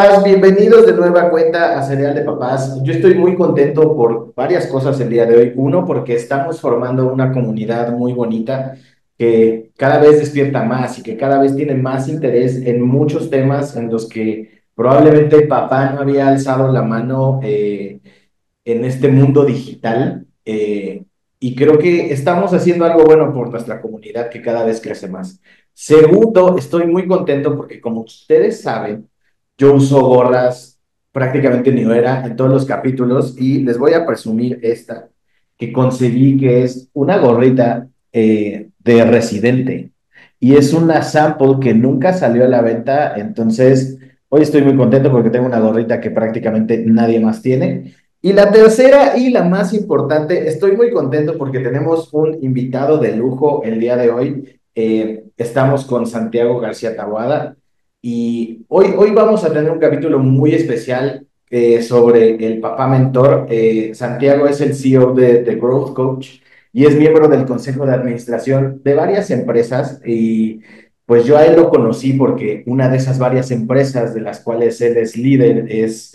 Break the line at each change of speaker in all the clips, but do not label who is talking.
papás? Bienvenidos de nueva cuenta a Cereal de Papás. Yo estoy muy contento por varias cosas el día de hoy. Uno, porque estamos formando una comunidad muy bonita que cada vez despierta más y que cada vez tiene más interés en muchos temas en los que probablemente papá no había alzado la mano en este mundo digital. Y creo que estamos haciendo algo bueno por nuestra comunidad que cada vez crece más. Segundo, estoy muy contento porque como ustedes saben, yo uso gorras prácticamente ni era en todos los capítulos y les voy a presumir esta que conseguí, que es una gorrita de Residente y es una sample que nunca salió a la venta. Entonces hoy estoy muy contento porque tengo una gorrita que prácticamente nadie más tiene. Y la tercera y la más importante, estoy muy contento porque tenemos un invitado de lujo el día de hoy. Estamos con Santiago García Taboada y hoy vamos a tener un capítulo muy especial sobre el papá mentor. Santiago es el CEO de The Growth Coach y es miembro del consejo de administración de varias empresas y pues yo a él lo conocí porque una de esas varias empresas de las cuales él es líder es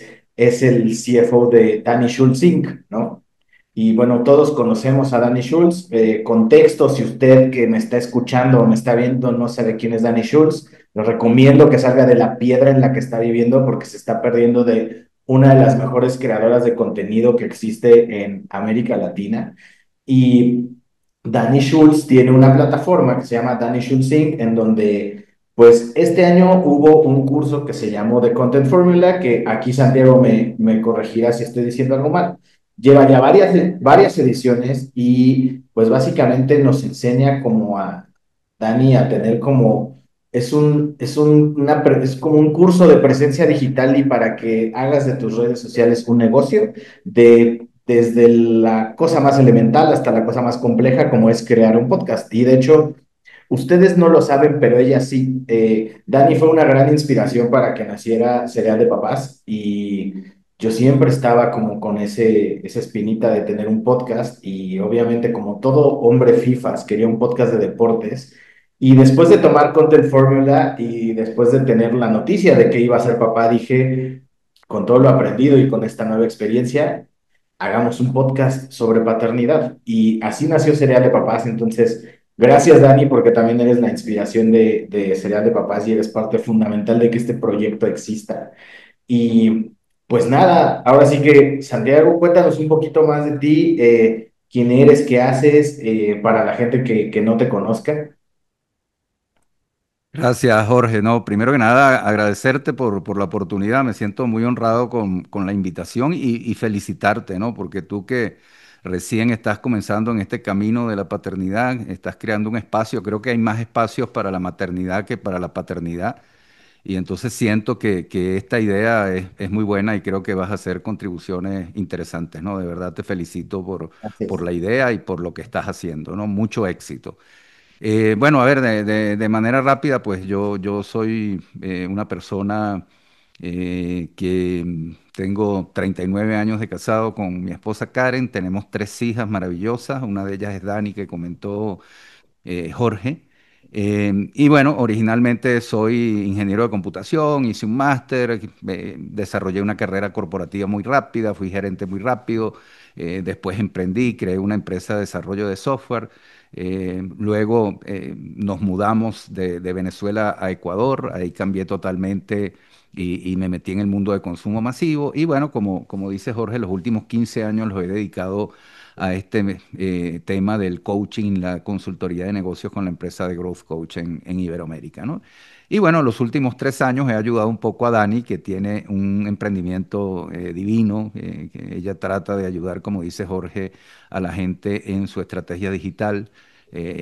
el CFO de Danny Schulz Inc., ¿no? Y bueno, todos conocemos a Danny Schulz. Contexto, si usted que me está escuchando o me está viendo no sabe quién es Danny Schulz, le recomiendo que salga de la piedra en la que está viviendo porque se está perdiendo de una de las mejores creadoras de contenido que existe en América Latina. Y Danny Schulz tiene una plataforma que se llama Danny Schulz Inc., en donde, pues, este año hubo un curso que se llamó The Content Formula, que aquí Santiago me corregirá si estoy diciendo algo mal. Lleva ya varias ediciones y, pues, básicamente nos enseña como a Dani a tener como, es como un curso de presencia digital y para que hagas de tus redes sociales un negocio desde la cosa más elemental hasta la cosa más compleja como es crear un podcast. Y de hecho, ustedes no lo saben, pero ella sí. Dani fue una gran inspiración para que naciera Cereal de Papás y yo siempre estaba como con esa espinita de tener un podcast y obviamente como todo hombre FIFAs quería un podcast de deportes. Y después de tomar Content Formula y después de tener la noticia de que iba a ser papá, dije, con todo lo aprendido y con esta nueva experiencia, hagamos un podcast sobre paternidad. Y así nació Cereal de Papás. Entonces, gracias Dani, porque también eres la inspiración de Cereal de Papás y eres parte fundamental de que este proyecto exista. Y pues nada, ahora sí que Santiago, cuéntanos un poquito más de ti, quién eres, qué haces, para la gente que no te conozca.
Gracias, Jorge. No, primero que nada, agradecerte por la oportunidad. Me siento muy honrado con la invitación y felicitarte, ¿no? Porque tú que recién estás comenzando en este camino de la paternidad, estás creando un espacio. Creo que hay más espacios para la maternidad que para la paternidad. Y entonces siento que esta idea es muy buena y creo que vas a hacer contribuciones interesantes, ¿no? De verdad te felicito por
Gracias.
la idea y por lo que estás haciendo, ¿no? Mucho éxito. Bueno, a ver, de manera rápida, pues yo soy una persona que tengo 39 años de casado con mi esposa Karen, tenemos tres hijas maravillosas, una de ellas es Dani, que comentó Jorge. Y bueno, originalmente soy ingeniero de computación, hice un máster, desarrollé una carrera corporativa muy rápida, fui gerente muy rápido, después emprendí, creé una empresa de desarrollo de software. Luego nos mudamos de Venezuela a Ecuador, ahí cambié totalmente y me metí en el mundo de consumo masivo. Y bueno, como dice Jorge, los últimos 15 años los he dedicado a este tema del coaching, la consultoría de negocios con la empresa de Growth Coach en Iberoamérica, ¿no? Y bueno, los últimos 3 años he ayudado un poco a Dani, que tiene un emprendimiento divino, que ella trata de ayudar, como dice Jorge, a la gente en su estrategia digital,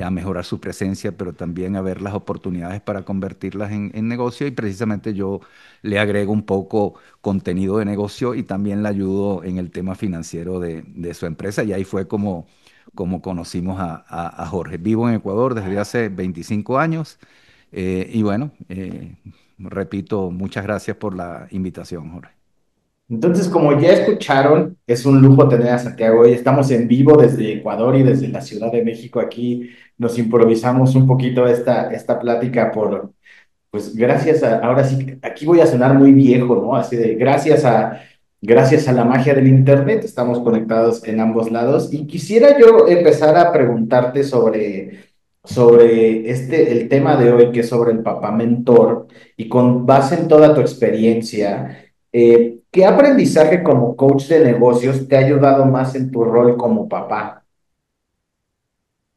a mejorar su presencia, pero también a ver las oportunidades para convertirlas en negocio. Y precisamente yo le agrego un poco contenido de negocio y también le ayudo en el tema financiero de su empresa. Y ahí fue como conocimos a Jorge. Vivo en Ecuador desde hace 25 años y bueno, repito, muchas gracias por la invitación, Jorge.
Entonces, como ya escucharon, es un lujo tener a Santiago hoy. Estamos en vivo desde Ecuador y desde la Ciudad de México. Aquí nos improvisamos un poquito esta plática pues gracias a, ahora sí, aquí voy a sonar muy viejo, ¿no? Así de gracias a la magia del internet, estamos conectados en ambos lados. Y quisiera yo empezar a preguntarte sobre el tema de hoy, que es sobre el papá mentor, y con base en toda tu experiencia, ¿qué aprendizaje como coach de negocios te ha ayudado más en tu rol como papá?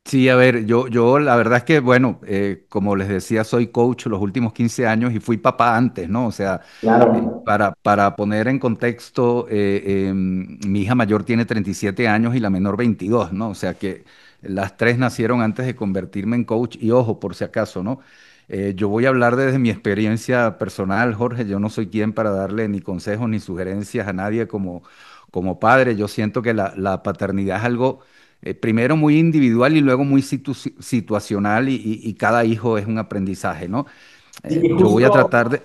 Sí, a ver, yo la verdad es que, bueno, como les decía, soy coach los últimos 15 años y fui papá antes, ¿no? O sea,
Claro.
para poner en contexto, mi hija mayor tiene 37 años y la menor 22, ¿no? O sea que las tres nacieron antes de convertirme en coach y ojo, por si acaso, ¿no? Yo voy a hablar desde mi experiencia personal, Jorge, yo no soy quien para darle ni consejos ni sugerencias a nadie como padre. Yo siento que la paternidad es algo primero muy individual y luego muy situacional y cada hijo es un aprendizaje, ¿no?
Sí, y
Yo voy a
justo
tratar de...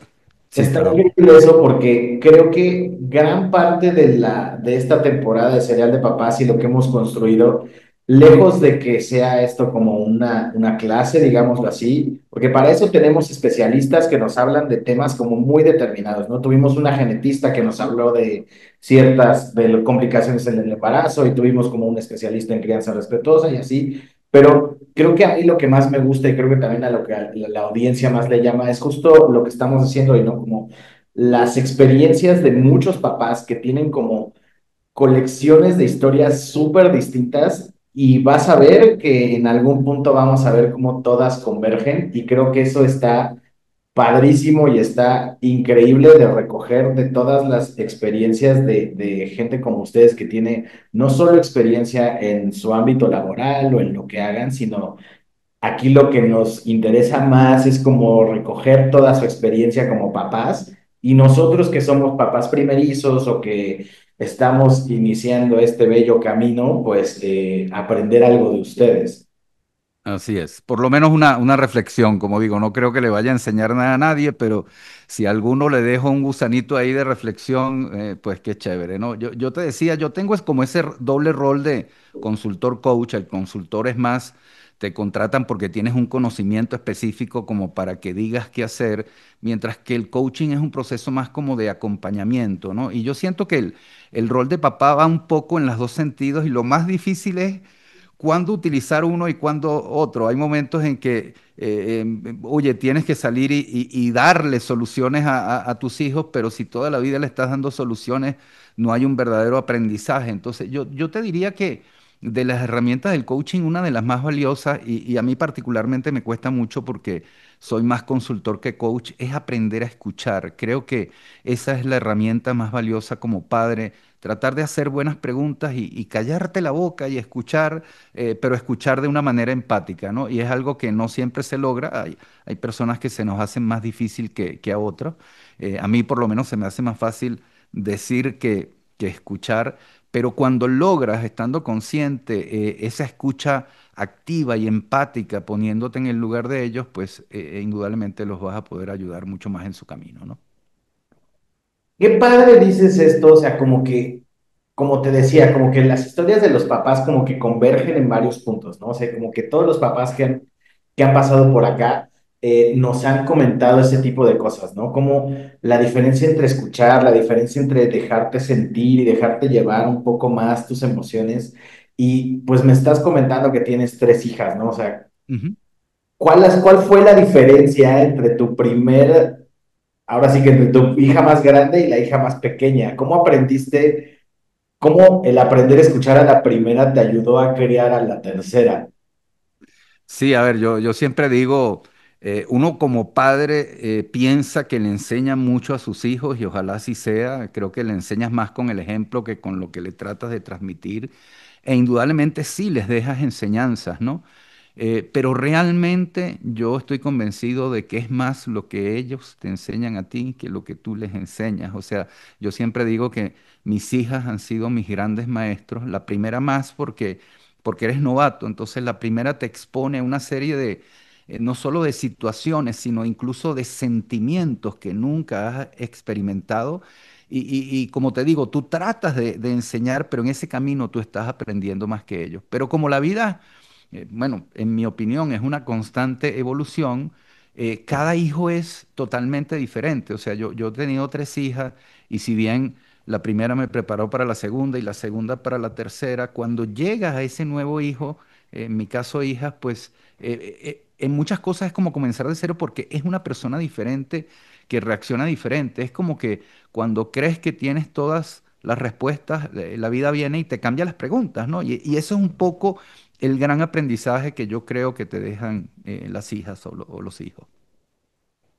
Sí,
está
perdón.
increíble eso porque creo que gran parte de esta temporada de Serial de Papás y lo que hemos construido, lejos de que sea esto como una clase, digámoslo así, porque para eso tenemos especialistas que nos hablan de temas como muy determinados, ¿no? Tuvimos una genetista que nos habló de complicaciones en el embarazo y tuvimos como un especialista en crianza respetuosa y así, pero creo que a mí lo que más me gusta y creo que también a lo que a la audiencia más le llama es justo lo que estamos haciendo hoy, ¿no? Como las experiencias de muchos papás que tienen como colecciones de historias súper distintas y vas a ver que en algún punto vamos a ver cómo todas convergen y creo que eso está padrísimo y está increíble de recoger de todas las experiencias de gente como ustedes que tiene no solo experiencia en su ámbito laboral o en lo que hagan, sino aquí lo que nos interesa más es como recoger toda su experiencia como papás y nosotros que somos papás primerizos o que estamos iniciando este bello camino, pues aprender algo de ustedes.
Así es, por lo menos una reflexión, como digo, no creo que le vaya a enseñar nada a nadie, pero si a alguno le dejo un gusanito ahí de reflexión, pues qué chévere, ¿no? Yo te decía, yo tengo es como ese doble rol de consultor coach, el consultor es más, te contratan porque tienes un conocimiento específico como para que digas qué hacer, mientras que el coaching es un proceso más como de acompañamiento, ¿no? Y yo siento que el rol de papá va un poco en los dos sentidos y lo más difícil es cuándo utilizar uno y cuándo otro. Hay momentos en que, oye, tienes que salir y darle soluciones a tus hijos, pero si toda la vida le estás dando soluciones, no hay un verdadero aprendizaje. Entonces, yo te diría que de las herramientas del coaching, una de las más valiosas, y a mí particularmente me cuesta mucho porque soy más consultor que coach, es aprender a escuchar. Creo que esa es la herramienta más valiosa como padre, tratar de hacer buenas preguntas y callarte la boca y escuchar, pero escuchar de una manera empática, ¿no? Y es algo que no siempre se logra. Hay personas que se nos hacen más difícil que a otros. A mí por lo menos se me hace más fácil decir que escuchar, pero cuando logras, estando consciente, esa escucha activa y empática, poniéndote en el lugar de ellos, pues indudablemente los vas a poder ayudar mucho más en su camino, ¿no?
Qué padre dices esto, o sea, como que, como te decía, como que las historias de los papás como que convergen en varios puntos, ¿no? O sea, como que todos los papás que han pasado por acá nos han comentado ese tipo de cosas, ¿no? Como la diferencia entre escuchar, la diferencia entre dejarte sentir y dejarte llevar un poco más tus emociones. Y pues me estás comentando que tienes tres hijas, ¿no? O sea,
Ujú.
¿cuál fue la diferencia entre tu primer ahora sí que entre tu hija más grande y la hija más pequeña? ¿Cómo aprendiste, cómo el aprender a escuchar a la primera te ayudó a criar a la tercera?
Sí, a ver, yo siempre digo, uno como padre piensa que le enseña mucho a sus hijos y ojalá así sea. Creo que le enseñas más con el ejemplo que con lo que le tratas de transmitir. E indudablemente sí les dejas enseñanzas, ¿no? Pero realmente yo estoy convencido de que es más lo que ellos te enseñan a ti que lo que tú les enseñas. O sea, yo siempre digo que mis hijas han sido mis grandes maestros. La primera más porque eres novato, entonces la primera te expone a una serie de, no solo de situaciones, sino incluso de sentimientos que nunca has experimentado. Y como te digo, tú tratas de enseñar, pero en ese camino tú estás aprendiendo más que ellos. Pero como la vida, bueno, en mi opinión, es una constante evolución, cada hijo es totalmente diferente. O sea, yo he tenido tres hijas y si bien la primera me preparó para la segunda y la segunda para la tercera, cuando llegas a ese nuevo hijo, en mi caso hijas, pues en muchas cosas es como comenzar de cero porque es una persona diferente que reacciona diferente. Es como que cuando crees que tienes todas las respuestas, la vida viene y te cambia las preguntas, ¿no? Y eso es un poco el gran aprendizaje que yo creo que te dejan las hijas o los hijos.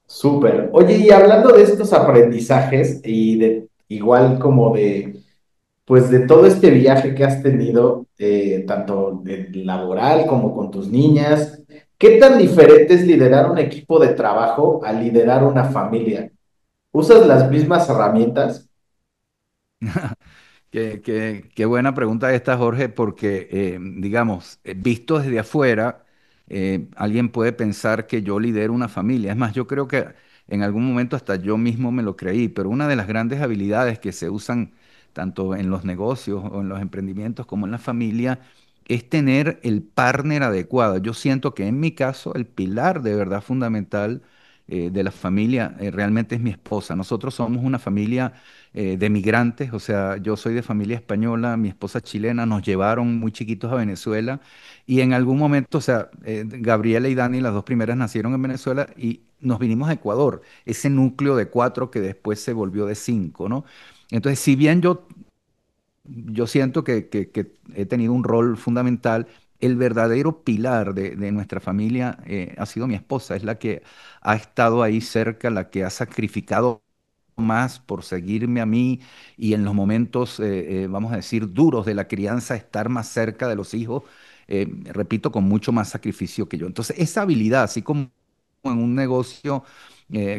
Súper. Oye, y hablando de estos aprendizajes y de igual como de, pues de todo este viaje que has tenido, tanto laboral como con tus niñas, ¿qué tan diferente es liderar un equipo de trabajo a liderar una familia? ¿Usas las mismas herramientas?
Qué buena pregunta esta, Jorge, porque, digamos, visto desde afuera, alguien puede pensar que yo lidero una familia. Es más, yo creo que en algún momento hasta yo mismo me lo creí, pero una de las grandes habilidades que se usan tanto en los negocios o en los emprendimientos como en la familia es tener el partner adecuado. Yo siento que en mi caso el pilar de verdad fundamental de la familia realmente es mi esposa. Nosotros somos una familia de migrantes, o sea, yo soy de familia española, mi esposa chilena, nos llevaron muy chiquitos a Venezuela y en algún momento, o sea, Gabriela y Dani, las dos primeras nacieron en Venezuela y nos vinimos a Ecuador, ese núcleo de cuatro que después se volvió de cinco, ¿no? Entonces, si bien yo siento que he tenido un rol fundamental, el verdadero pilar de nuestra familia ha sido mi esposa, es la que ha estado ahí cerca, la que ha sacrificado más por seguirme a mí y en los momentos, vamos a decir, duros de la crianza, estar más cerca de los hijos, repito, con mucho más sacrificio que yo. Entonces, esa habilidad, así como en un negocio,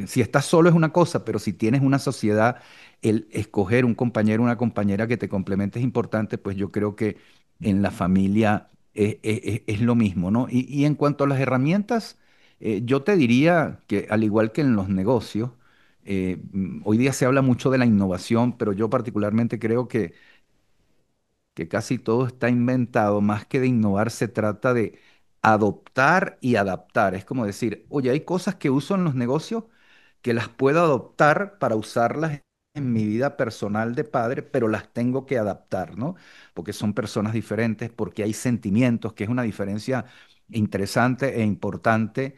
si estás solo es una cosa, pero si tienes una sociedad, el escoger un compañero, una compañera que te complemente es importante, pues yo creo que en la familia es lo mismo, ¿no? Y en cuanto a las herramientas, yo te diría que al igual que en los negocios, hoy día se habla mucho de la innovación, pero yo particularmente creo que casi todo está inventado, más que de innovar, se trata de adoptar y adaptar. Es como decir, oye, hay cosas que uso en los negocios que las puedo adoptar para usarlas en mi vida personal de padre, pero las tengo que adaptar, ¿no? Porque son personas diferentes, porque hay sentimientos, que es una diferencia interesante e importante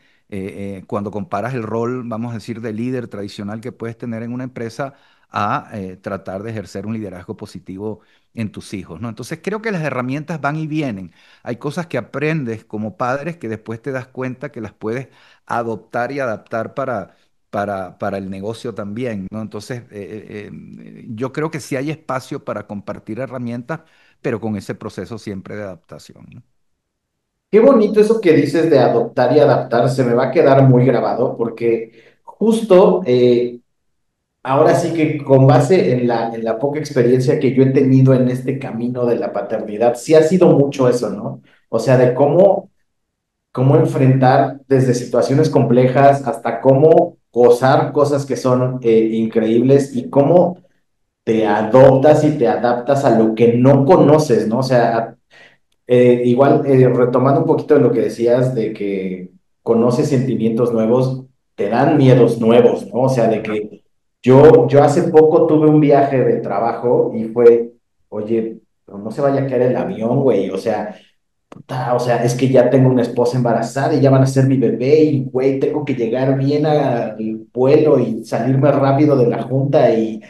cuando comparas el rol, vamos a decir, de líder tradicional que puedes tener en una empresa a tratar de ejercer un liderazgo positivo en tus hijos, ¿no? Entonces creo que las herramientas van y vienen. Hay cosas que aprendes como padres que después te das cuenta que las puedes adoptar y adaptar para el negocio también, ¿no? Entonces yo creo que sí hay espacio para compartir herramientas, pero con ese proceso siempre de adaptación, ¿no?
Qué bonito eso que dices de adoptar y adaptar, se me va a quedar muy grabado porque justo ahora sí que con base en la poca experiencia que yo he tenido en este camino de la paternidad, sí ha sido mucho eso, ¿no? O sea, de cómo enfrentar desde situaciones complejas hasta cómo gozar cosas que son increíbles y cómo te adoptas y te adaptas a lo que no conoces, ¿no? O sea, igual, retomando un poquito de lo que decías de que conoces sentimientos nuevos, te dan miedos nuevos, ¿no? O sea, de que yo hace poco tuve un viaje de trabajo y fue, oye, pero no se vaya a caer el avión, güey, o sea, puta, o sea, es que ya tengo una esposa embarazada y ya van a ser mi bebé y, güey, tengo que llegar bien al vuelo y salirme rápido de la junta y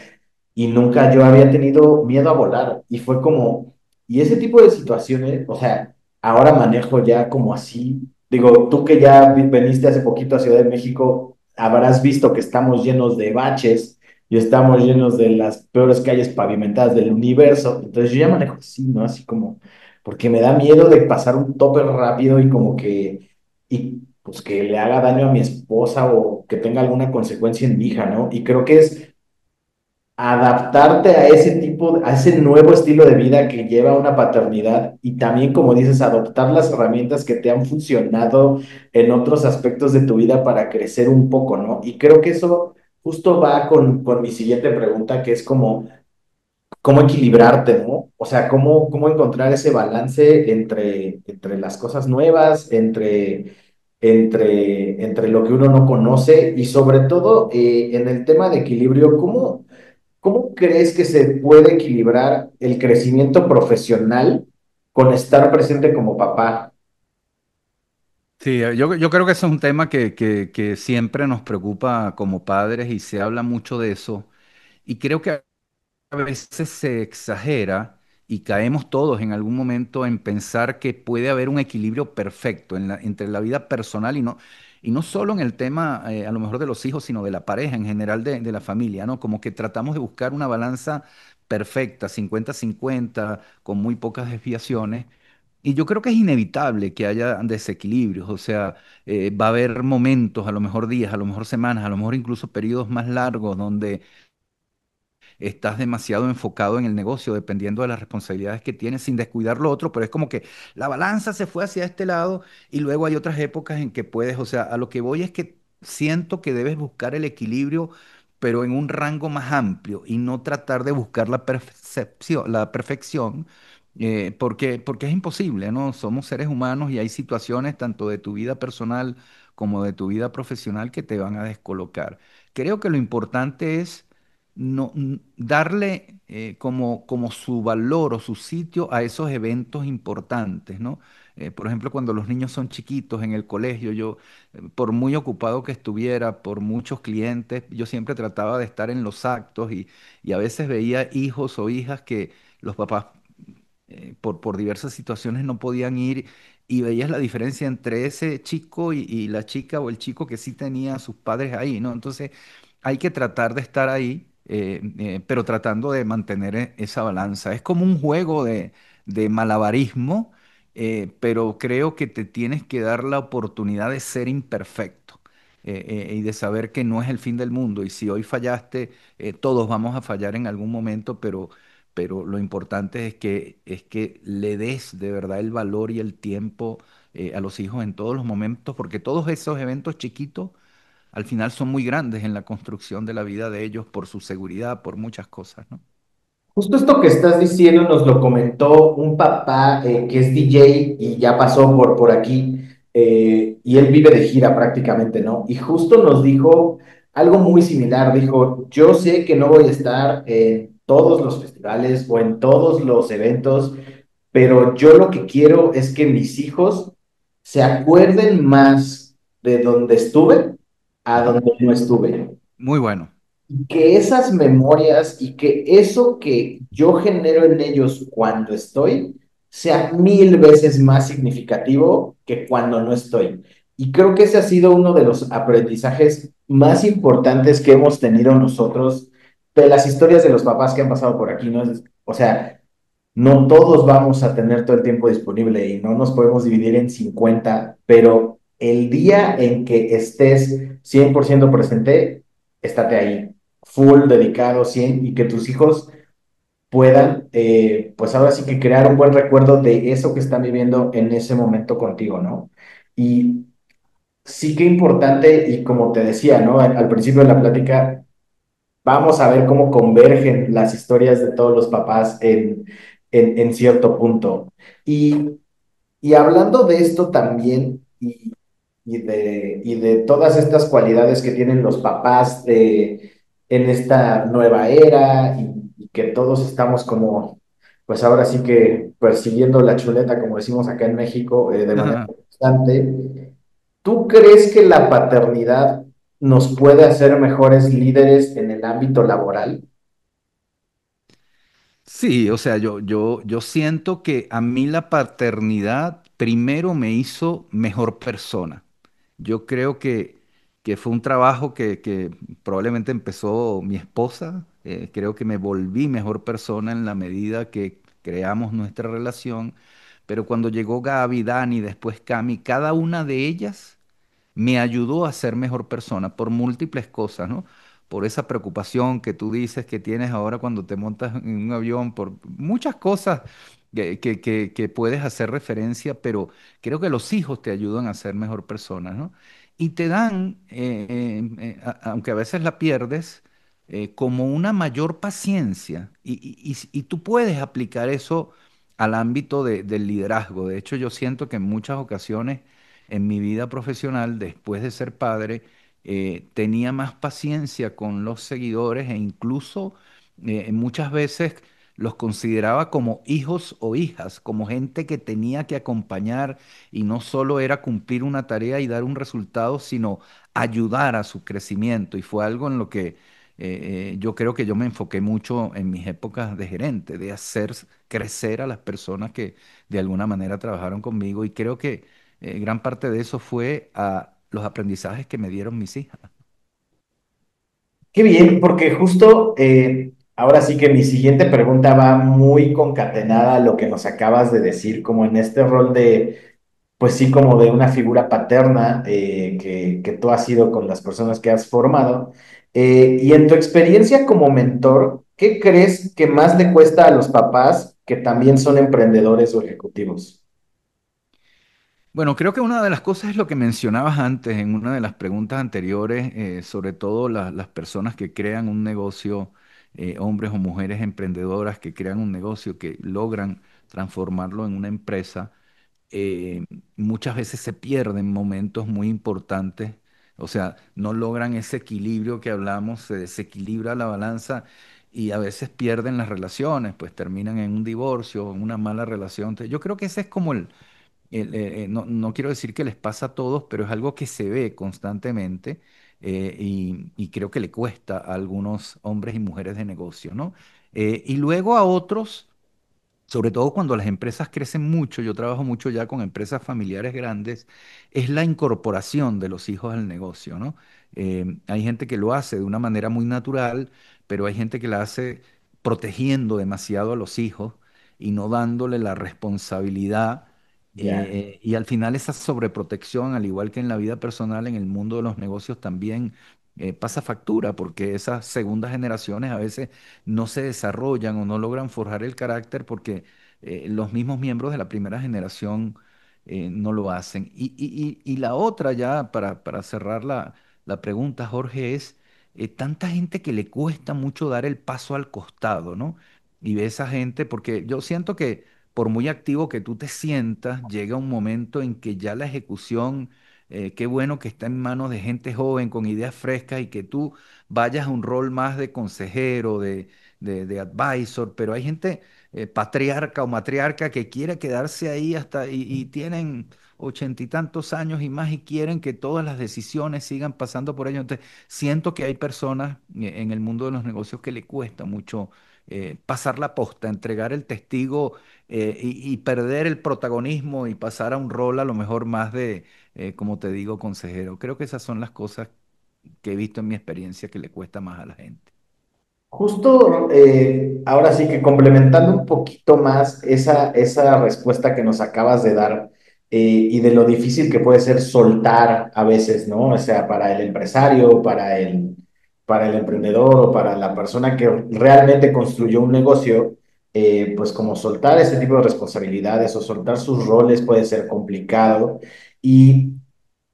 nunca yo había tenido miedo a volar y fue como, y ese tipo de situaciones, o sea, ahora manejo ya como así, digo, tú que ya veniste hace poquito a Ciudad de México, habrás visto que estamos llenos de baches y estamos llenos de las peores calles pavimentadas del universo, entonces yo ya manejo así, ¿no? Así como, porque me da miedo de pasar un tope rápido y como que, y pues que le haga daño a mi esposa o que tenga alguna consecuencia en mi hija, ¿no? Y creo que es adaptarte a ese tipo, a ese nuevo estilo de vida que lleva una paternidad y también, como dices, adoptar las herramientas que te han funcionado en otros aspectos de tu vida para crecer un poco, ¿no? Y creo que eso justo va con mi siguiente pregunta, que es como, ¿cómo equilibrarte, ¿no? O sea, ¿cómo encontrar ese balance entre las cosas nuevas, entre entre lo que uno no conoce y sobre todo en el tema de equilibrio, ¿cómo crees que se puede equilibrar el crecimiento profesional con estar presente como papá?
Sí, yo creo que ese es un tema que siempre nos preocupa como padres y se habla mucho de eso. Y creo que a veces se exagera y caemos todos en algún momento en pensar que puede haber un equilibrio perfecto entre la vida personal y no solo en el tema a lo mejor de los hijos, sino de la pareja en general de la familia, ¿no? Como que tratamos de buscar una balanza perfecta, 50-50 con muy pocas desviaciones. Y yo creo que es inevitable que haya desequilibrios, o sea, va a haber momentos, a lo mejor días, a lo mejor semanas, a lo mejor incluso periodos más largos donde estás demasiado enfocado en el negocio, dependiendo de las responsabilidades que tienes, sin descuidar lo otro, pero es como que la balanza se fue hacia este lado y luego hay otras épocas en que puedes, o sea, a lo que voy es que siento que debes buscar el equilibrio, pero en un rango más amplio y no tratar de buscar la perfección. Porque es imposible, ¿no? Somos seres humanos y hay situaciones tanto de tu vida personal como de tu vida profesional que te van a descolocar. Creo que lo importante es darle como su valor o su sitio a esos eventos importantes, ¿no? Por ejemplo, cuando los niños son chiquitos en el colegio, yo, por muy ocupado que estuviera, por muchos clientes, yo siempre trataba de estar en los actos y a veces veía hijos o hijas que los papás por diversas situaciones no podían ir y veías la diferencia entre ese chico y la chica o el chico que sí tenía a sus padres ahí, ¿no? Entonces hay que tratar de estar ahí, pero tratando de mantener esa balanza. Es como un juego de malabarismo, pero creo que te tienes que dar la oportunidad de ser imperfecto. Y de saber que no es el fin del mundo y si hoy fallaste, todos vamos a fallar en algún momento, pero lo importante es que le des de verdad el valor y el tiempo a los hijos en todos los momentos, porque todos esos eventos chiquitos al final son muy grandes en la construcción de la vida de ellos por su seguridad, por muchas cosas, ¿no?
Justo esto que estás diciendo nos lo comentó un papá que es DJ y ya pasó por aquí y él vive de gira prácticamente, ¿no? Y justo nos dijo algo muy similar, dijo, yo sé que no voy a estar en todos los festivales o en todos los eventos, pero yo lo que quiero es que mis hijos se acuerden más de donde estuve a
Ajá.
donde no estuve
Muy bueno.
que esas memorias y que eso que yo genero en ellos cuando estoy sea 1000 veces más significativo que cuando no estoy. Y creo que ese ha sido uno de los aprendizajes más importantes que hemos tenido nosotros de las historias de los papás que han pasado por aquí, ¿no? O sea, no todos vamos a tener todo el tiempo disponible y no nos podemos dividir en 50, pero el día en que estés 100% presente, estate ahí, full, dedicado, 100, y que tus hijos puedan, pues ahora sí que crear un buen recuerdo de eso que están viviendo en ese momento contigo, ¿no? Y sí que importante, y como te decía, ¿no? Al principio de la plática, vamos a ver cómo convergen las historias de todos los papás en cierto punto. Y, y hablando de esto también, y de todas estas cualidades que tienen los papás en esta nueva era, y que todos estamos como, pues ahora sí que persiguiendo la chuleta, como decimos acá en México, de manera constante. ¿Tú crees que la paternidad nos puede hacer mejores líderes en el ámbito laboral?
Sí, o sea, yo siento que a mí la paternidad primero me hizo mejor persona. Yo creo que fue un trabajo que probablemente empezó mi esposa. Creo que me volví mejor persona en la medida que creamos nuestra relación. Pero cuando llegó Gaby, Dani, después Cami, cada una de ellas me ayudó a ser mejor persona por múltiples cosas, ¿no? Por esa preocupación que tú dices que tienes ahora cuando te montas en un avión, por muchas cosas que puedes hacer referencia, pero creo que los hijos te ayudan a ser mejor persona, ¿no? Y te dan, aunque a veces la pierdes, como una mayor paciencia. Y tú puedes aplicar eso al ámbito del liderazgo. De hecho, yo siento que en muchas ocasiones en mi vida profesional, después de ser padre, tenía más paciencia con los seguidores e incluso muchas veces los consideraba como hijos o hijas, como gente que tenía que acompañar y no solo era cumplir una tarea y dar un resultado, sino ayudar a su crecimiento. Y fue algo en lo que yo creo que yo me enfoqué mucho en mis épocas de gerente, de hacer crecer a las personas que de alguna manera trabajaron conmigo y creo que gran parte de eso fue a los aprendizajes que me dieron mis hijas.
Qué bien, porque justo ahora sí que mi siguiente pregunta va muy concatenada a lo que nos acabas de decir, como en este rol de, pues sí, como de una figura paterna que tú has sido con las personas que has formado. Y en tu experiencia como mentor, ¿qué crees que más le cuesta a los papás que también son emprendedores o ejecutivos?
Bueno, creo que una de las cosas es lo que mencionabas antes en una de las preguntas anteriores, sobre todo las personas que crean un negocio, hombres o mujeres emprendedoras que crean un negocio, que logran transformarlo en una empresa, eh, muchas veces se pierden momentos muy importantes, o sea, no logran ese equilibrio que hablamos, se desequilibra la balanza y a veces pierden las relaciones, pues terminan en un divorcio, en una mala relación. Entonces, yo creo que ese es como no, no quiero decir que les pasa a todos, pero es algo que se ve constantemente y creo que le cuesta a algunos hombres y mujeres de negocio, ¿no? Y luego a otros sobre todo cuando las empresas crecen mucho, yo trabajo mucho ya con empresas familiares grandes, es la incorporación de los hijos al negocio, ¿no? Hay gente que lo hace de una manera muy natural, pero hay gente que la hace protegiendo demasiado a los hijos y no dándole la responsabilidad.
Ya.
Y al final esa sobreprotección, al igual que en la vida personal, en el mundo de los negocios también pasa factura, porque esas segundas generaciones a veces no se desarrollan o no logran forjar el carácter porque los mismos miembros de la primera generación no lo hacen. Y la otra ya, para cerrar la pregunta, Jorge, es tanta gente que le cuesta mucho dar el paso al costado, ¿no? Y ve esa gente, porque yo siento que por muy activo que tú te sientas, llega un momento en que ya la ejecución, qué bueno que está en manos de gente joven con ideas frescas y que tú vayas a un rol más de consejero, de advisor, pero hay gente patriarca o matriarca que quiere quedarse ahí hasta y tienen 80 y tantos años y más y quieren que todas las decisiones sigan pasando por ellos. Entonces, siento que hay personas en el mundo de los negocios que le cuesta mucho pasar la posta, entregar el testigo y perder el protagonismo y pasar a un rol a lo mejor más de, como te digo, consejero. Creo que esas son las cosas que he visto en mi experiencia que le cuesta más a la gente.
Justo ahora sí que complementando un poquito más esa respuesta que nos acabas de dar y de lo difícil que puede ser soltar a veces, ¿no? O sea, para el empresario, para el emprendedor o para la persona que realmente construyó un negocio, pues como soltar ese tipo de responsabilidades o soltar sus roles puede ser complicado. ¿Y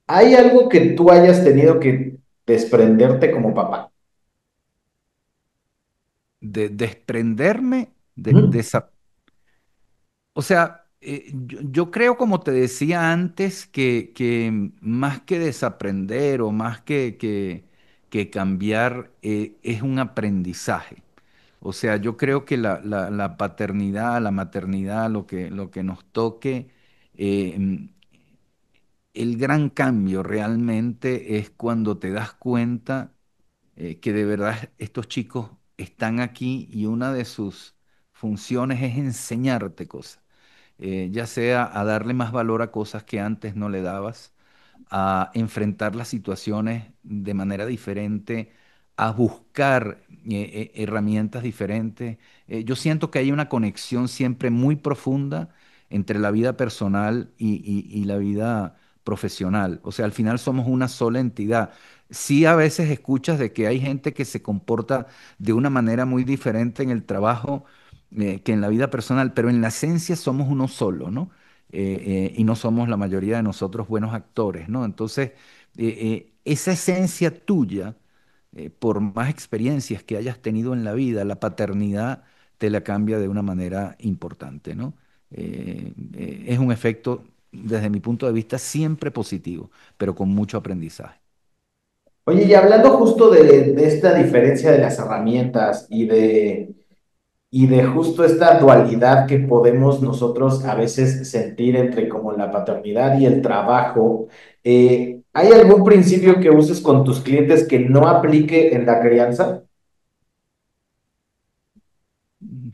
hay algo que tú hayas tenido que desprenderte como papá?
De desprenderme de
Ujú.
esa... O sea, yo creo, como te decía antes, que más que desaprender o más que cambiar, es un aprendizaje. O sea, yo creo que la paternidad, la maternidad, lo que nos toque, el gran cambio realmente es cuando te das cuenta que de verdad estos chicos están aquí y una de sus funciones es enseñarte cosas, ya sea a darle más valor a cosas que antes no le dabas, a enfrentar las situaciones de manera diferente, a buscar herramientas diferentes. Yo siento que hay una conexión siempre muy profunda entre la vida personal y la vida profesional. O sea, al final somos una sola entidad. Sí, a veces escuchas de que hay gente que se comporta de una manera muy diferente en el trabajo que en la vida personal, pero en la esencia somos uno solo, ¿no? Y no somos la mayoría de nosotros buenos actores, ¿no? Entonces, esa esencia tuya, por más experiencias que hayas tenido en la vida, la paternidad te la cambia de una manera importante, ¿no? Es un efecto desde mi punto de vista, siempre positivo, pero con mucho aprendizaje.
Oye, y hablando justo de esta diferencia de las herramientas y de justo esta dualidad que podemos nosotros a veces sentir entre como la paternidad y el trabajo, ¿hay algún principio que uses con tus clientes que no aplique en la crianza?
Mm,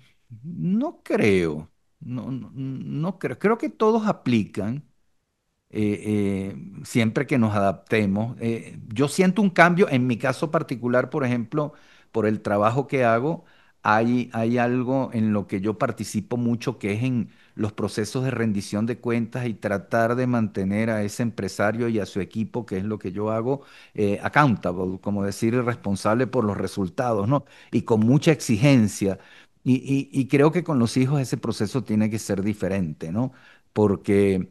No creo, no creo. Creo que todos aplican. Siempre que nos adaptemos. Yo siento un cambio, en mi caso particular, por ejemplo, por el trabajo que hago, hay algo en lo que yo participo mucho, que es en los procesos de rendición de cuentas y tratar de mantener a ese empresario y a su equipo, que es lo que yo hago, accountable, como decir, responsable por los resultados, ¿no? Y con mucha exigencia. Y creo que con los hijos ese proceso tiene que ser diferente, ¿no? Porque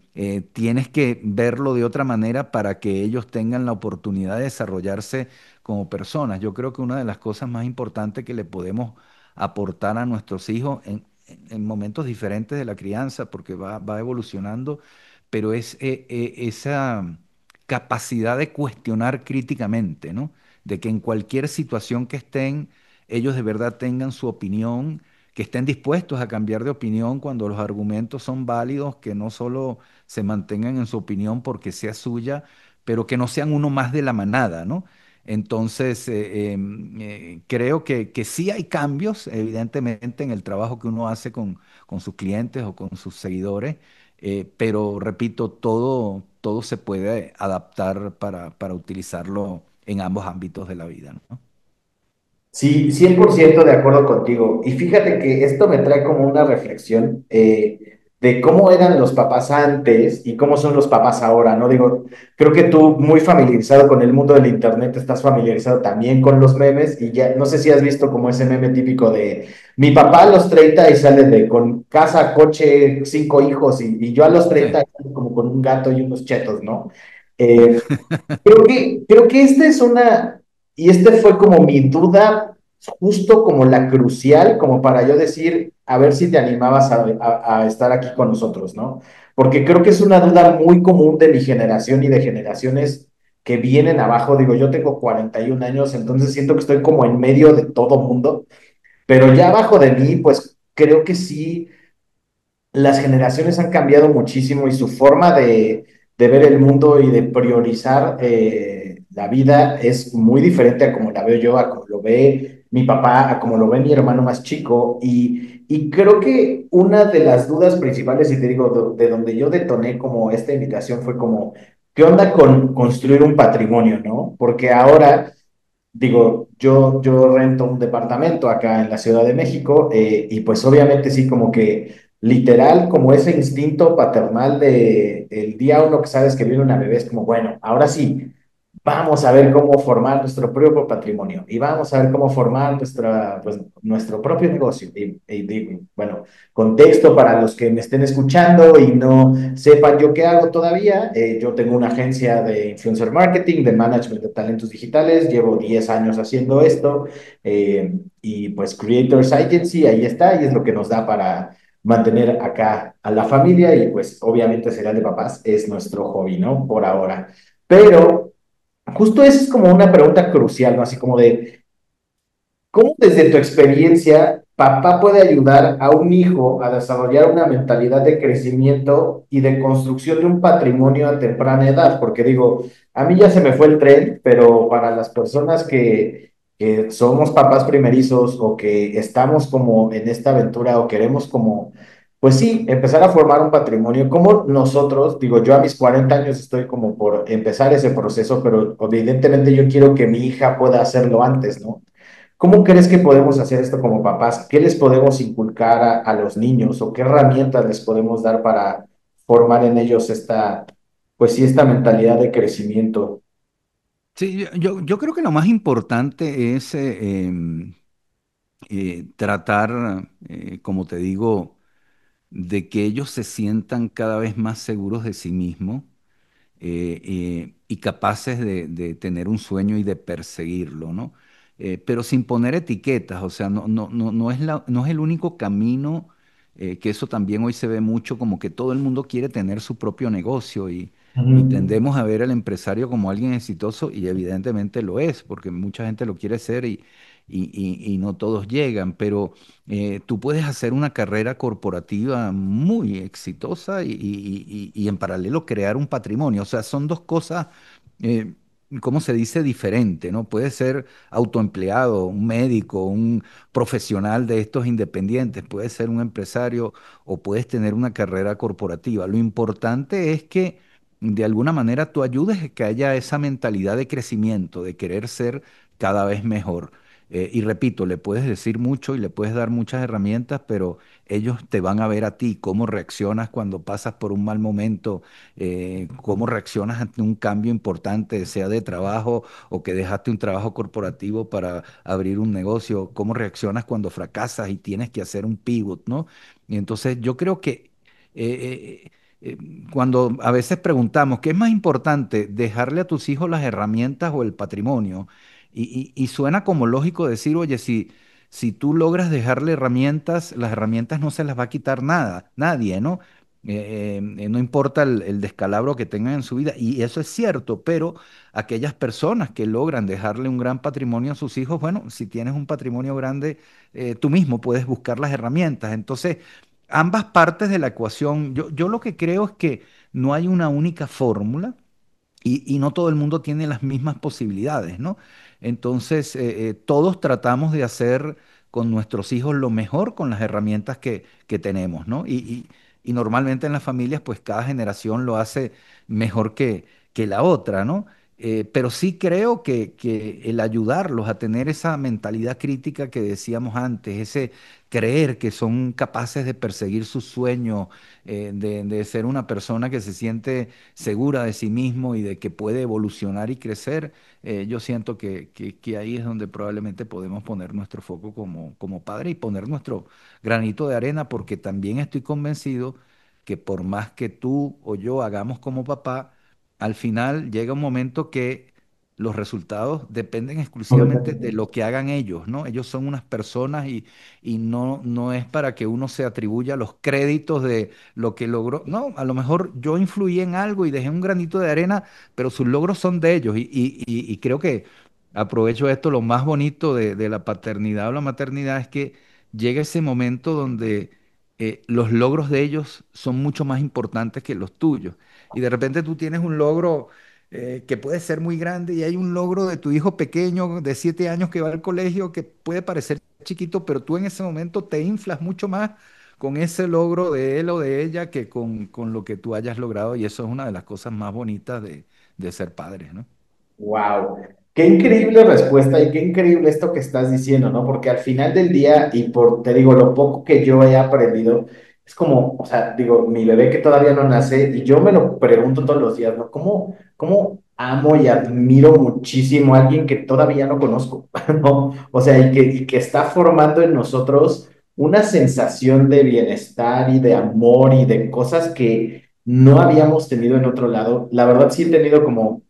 tienes que verlo de otra manera para que ellos tengan la oportunidad de desarrollarse como personas. Yo creo que una de las cosas más importantes que le podemos aportar a nuestros hijos en momentos diferentes de la crianza, porque va evolucionando, pero es esa capacidad de cuestionar críticamente, ¿no? De que en cualquier situación que estén, ellos de verdad tengan su opinión, que estén dispuestos a cambiar de opinión cuando los argumentos son válidos, que no solo se mantengan en su opinión porque sea suya, pero que no sean uno más de la manada, ¿no? Entonces, creo que sí hay cambios, evidentemente, en el trabajo que uno hace con sus clientes o con sus seguidores, pero repito, todo se puede adaptar para utilizarlo en ambos ámbitos de la vida, ¿no?
Sí, 100% de acuerdo contigo. Y fíjate que esto me trae como una reflexión de cómo eran los papás antes y cómo son los papás ahora, ¿no? Digo, creo que tú muy familiarizado con el mundo del internet, estás familiarizado también con los memes y ya, no sé si has visto como ese meme típico de mi papá a los 30 y sale de con casa, coche, 5 hijos y yo a los
Sí.
30 como con un gato y unos chetos, ¿no? Eh, creo que esta es una, y este fue como mi duda, justo como la crucial, como para yo decir, a ver si te animabas a estar aquí con nosotros, ¿no? Porque creo que es una duda muy común de mi generación y de generaciones que vienen abajo. Digo, yo tengo 41 años, entonces siento que estoy como en medio de todo mundo, pero ya abajo de mí, pues creo que sí las generaciones han cambiado muchísimo y su forma de ver el mundo y de priorizar la vida es muy diferente a como la veo yo, a como lo ve mi papá, a como lo ve mi hermano más chico. Y creo que una de las dudas principales, y te digo, de donde yo detoné como esta invitación fue como, ¿qué onda con construir un patrimonio, no? Porque ahora digo, yo rento un departamento acá en la Ciudad de México y pues obviamente sí, como que literal, como ese instinto paternal de el día uno que sabes que viene una bebé, es como, bueno, ahora sí, vamos a ver cómo formar nuestro propio patrimonio y vamos a ver cómo formar pues, nuestro propio negocio. Y digo, bueno, contexto para los que me estén escuchando y no sepan yo qué hago todavía. Yo tengo una agencia de influencer marketing, de management de talentos digitales, llevo 10 años haciendo esto y pues Creators Agency, ahí está, y es lo que nos da para mantener acá a la familia y pues obviamente Serial de Papás es nuestro hobby, ¿no? Por ahora. Pero justo esa es como una pregunta crucial, ¿no? Así como de, ¿cómo desde tu experiencia papá puede ayudar a un hijo a desarrollar una mentalidad de crecimiento y de construcción de un patrimonio a temprana edad? Porque digo, a mí ya se me fue el tren, pero para las personas que somos papás primerizos o que estamos como en esta aventura o queremos como, pues sí, empezar a formar un patrimonio, como nosotros, digo, yo a mis 40 años estoy como por empezar ese proceso, pero evidentemente yo quiero que mi hija pueda hacerlo antes, ¿no? ¿Cómo crees que podemos hacer esto como papás? ¿Qué les podemos inculcar a los niños o qué herramientas les podemos dar para formar en ellos esta, pues sí, esta mentalidad de crecimiento?
Sí, yo creo que lo más importante es tratar, como te digo, de que ellos se sientan cada vez más seguros de sí mismos y capaces de tener un sueño y de perseguirlo, ¿no? Pero sin poner etiquetas, o sea, no es no es el único camino que eso también hoy se ve mucho, como que todo el mundo quiere tener su propio negocio y
Ujú.
tendemos a ver al empresario como alguien exitoso y evidentemente lo es, porque mucha gente lo quiere ser y no todos llegan, pero tú puedes hacer una carrera corporativa muy exitosa y en paralelo crear un patrimonio. O sea, son dos cosas, eh, ¿cómo se dice? Diferente, ¿no? Puedes ser autoempleado, un médico, un profesional de estos independientes, puedes ser un empresario o puedes tener una carrera corporativa. Lo importante es que de alguna manera tú ayudes a que haya esa mentalidad de crecimiento, de querer ser cada vez mejor. Y repito, le puedes decir mucho y le puedes dar muchas herramientas, pero ellos te van a ver a ti, cómo reaccionas cuando pasas por un mal momento, cómo reaccionas ante un cambio importante, sea de trabajo o que dejaste un trabajo corporativo para abrir un negocio, cómo reaccionas cuando fracasas y tienes que hacer un pivot, ¿no? Y entonces yo creo que eh, cuando a veces preguntamos, ¿qué es más importante, dejarle a tus hijos las herramientas o el patrimonio? Y suena como lógico decir, oye, si tú logras dejarle herramientas, las herramientas no se las va a quitar nada, nadie, ¿no? No importa el descalabro que tengan en su vida, y eso es cierto, pero aquellas personas que logran dejarle un gran patrimonio a sus hijos, bueno, si tienes un patrimonio grande, tú mismo puedes buscar las herramientas. Entonces, ambas partes de la ecuación, yo lo que creo es que no hay una única fórmula y no todo el mundo tiene las mismas posibilidades, ¿no? Entonces, todos tratamos de hacer con nuestros hijos lo mejor con las herramientas que tenemos, ¿no? Y normalmente en las familias, pues cada generación lo hace mejor que la otra, ¿no? Pero sí creo que el ayudarlos a tener esa mentalidad crítica que decíamos antes, ese creer que son capaces de perseguir sus sueños, de ser una persona que se siente segura de sí mismo y de que puede evolucionar y crecer, yo siento que ahí es donde probablemente podemos poner nuestro foco como padre y poner nuestro granito de arena, porque también estoy convencido que por más que tú o yo hagamos como papá, al final llega un momento que los resultados dependen exclusivamente de lo que hagan ellos, ¿no? Ellos son unas personas y no es para que uno se atribuya los créditos de lo que logró. No, a lo mejor yo influí en algo y dejé un granito de arena, pero sus logros son de ellos. Y creo que aprovecho esto, lo más bonito de la paternidad o la maternidad es que llega ese momento donde los logros de ellos son mucho más importantes que los tuyos. Y de repente tú tienes un logro que puede ser muy grande y hay un logro de tu hijo pequeño de 7 años que va al colegio que puede parecer chiquito, pero tú en ese momento te inflas mucho más con ese logro de él o de ella que con lo que tú hayas logrado y eso es una de las cosas más bonitas de ser padres, ¿no?
Wow, qué increíble respuesta y qué increíble esto que estás diciendo, ¿no? Porque al final del día, y por, te digo, lo poco que yo he aprendido, es como, o sea, digo, mi bebé que todavía no nace, y yo me lo pregunto todos los días, ¿no? ¿Cómo amo y admiro muchísimo a alguien que todavía no conozco, ¿no? O sea, y que está formando en nosotros una sensación de bienestar y de amor y de cosas que no habíamos tenido en otro lado. La verdad sí he tenido como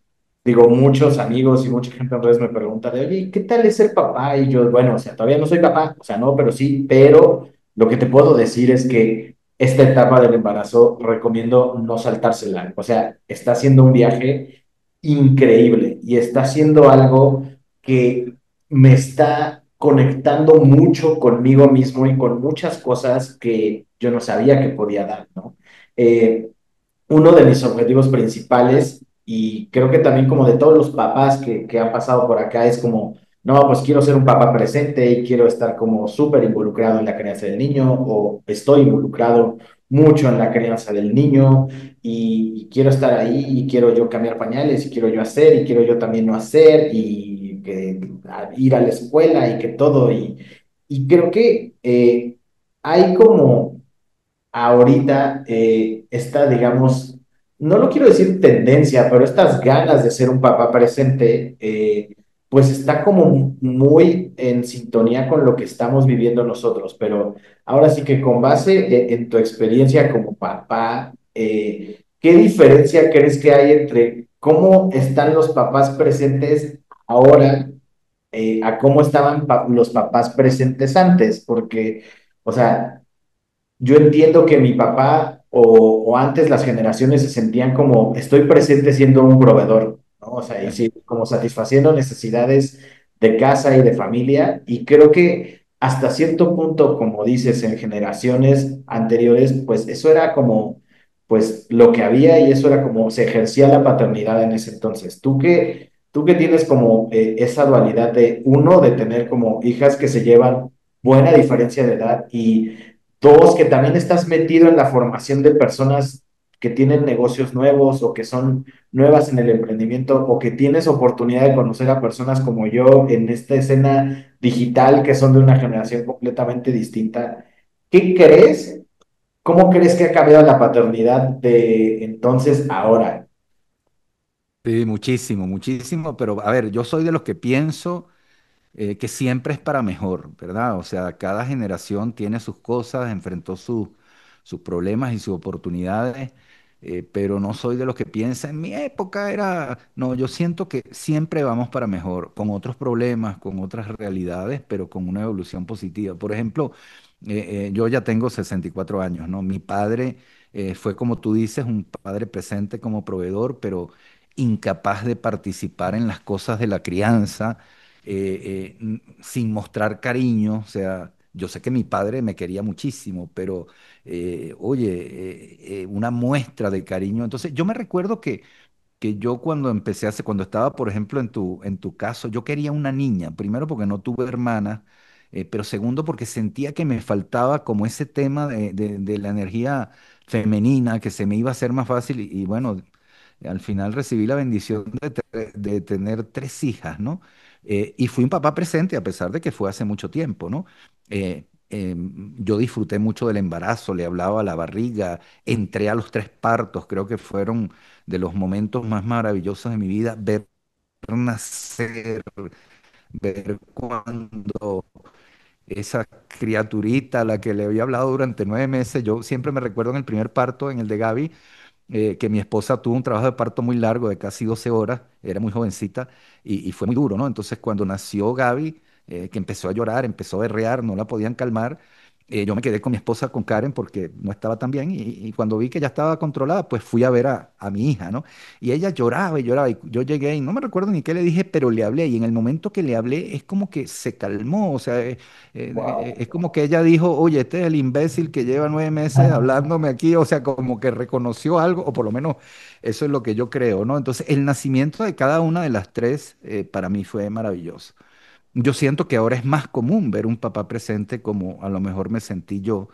digo, muchos amigos y mucha gente en redes me pregunta de, oye, ¿qué tal es ser papá? Y yo, bueno, o sea, todavía no soy papá, o sea, no, pero sí, pero lo que te puedo decir es que esta etapa del embarazo recomiendo no saltársela. O sea, está haciendo un viaje increíble y está haciendo algo que me está conectando mucho conmigo mismo y con muchas cosas que yo no sabía que podía dar, ¿no? Uno de mis objetivos principales, y creo que también como de todos los papás que han pasado por acá, es como, no, pues quiero ser un papá presente y quiero estar como súper involucrado en la crianza del niño, o estoy involucrado mucho en la crianza del niño, y quiero estar ahí, y quiero yo cambiar pañales, y quiero yo hacer, y quiero yo también no hacer, y que, ir a la escuela, y que todo, y creo que hay como ahorita esta, digamos, no lo quiero decir tendencia, pero estas ganas de ser un papá presente, pues está como muy en sintonía con lo que estamos viviendo nosotros. Pero ahora sí que con base en tu experiencia como papá, ¿qué diferencia crees que hay entre cómo están los papás presentes ahora a cómo estaban los papás presentes antes? Porque, o sea, yo entiendo que mi papá o antes las generaciones se sentían como estoy presente siendo un proveedor, ¿no? O sea, y
Eh,
sí, como satisfaciendo necesidades de casa y de familia. Y creo que hasta cierto punto, como dices, en generaciones anteriores, pues eso era como, pues lo que había y eso era como se ejercía la paternidad en ese entonces. Tú que tienes como esa dualidad de uno, de tener como hijas que se llevan buena diferencia de edad y dos, que también estás metido en la formación de personas que tienen negocios nuevos o que son nuevas en el emprendimiento o que tienes oportunidad de conocer a personas como yo en esta escena digital que son de una generación completamente distinta. ¿Qué crees? ¿Cómo crees que ha cambiado la paternidad de entonces a ahora?
Sí, muchísimo, muchísimo, pero a ver, yo soy de los que pienso que siempre es para mejor, ¿verdad? O sea, cada generación tiene sus cosas, enfrentó sus problemas y sus oportunidades, pero no soy de los que piensa, en mi época era, no, yo siento que siempre vamos para mejor, con otros problemas, con otras realidades, pero con una evolución positiva. Por ejemplo, yo ya tengo 64 años, ¿no? Mi padre fue, como tú dices, un padre presente como proveedor, pero incapaz de participar en las cosas de la crianza sin mostrar cariño. O sea, yo sé que mi padre me quería muchísimo, pero oye, una muestra de cariño. Entonces, yo me recuerdo que yo cuando empecé a hacer, cuando estaba, por ejemplo, en tu caso, yo quería una niña, primero porque no tuve hermana, pero segundo porque sentía que me faltaba como ese tema de la energía femenina, que se me iba a hacer más fácil y bueno, al final recibí la bendición de tener tres hijas, ¿no? Y fui un papá presente a pesar de que fue hace mucho tiempo, ¿no? Yo disfruté mucho del embarazo, le hablaba a la barriga, entré a los tres partos, creo que fueron de los momentos más maravillosos de mi vida, ver nacer, ver cuando esa criaturita a la que le había hablado durante 9 meses, yo siempre me recuerdo en el primer parto, en el de Gaby, que mi esposa tuvo un trabajo de parto muy largo, de casi 12 horas, era muy jovencita y fue muy duro, ¿no? Entonces cuando nació Gaby, que empezó a llorar, empezó a berrear, no la podían calmar, yo me quedé con mi esposa, con Karen, porque no estaba tan bien y cuando vi que ya estaba controlada, pues fui a ver a mi hija, ¿no? Y ella lloraba y lloraba y yo llegué y no me recuerdo ni qué le dije, pero le hablé y en el momento que le hablé es como que se calmó, o sea, es como que ella dijo, oye, este es el imbécil que lleva 9 meses hablándome aquí, o sea, como que reconoció algo, o por lo menos eso es lo que yo creo, ¿no? Entonces, el nacimiento de cada una de las tres para mí fue maravilloso. Yo siento que ahora es más común ver un papá presente como a lo mejor me sentí yo.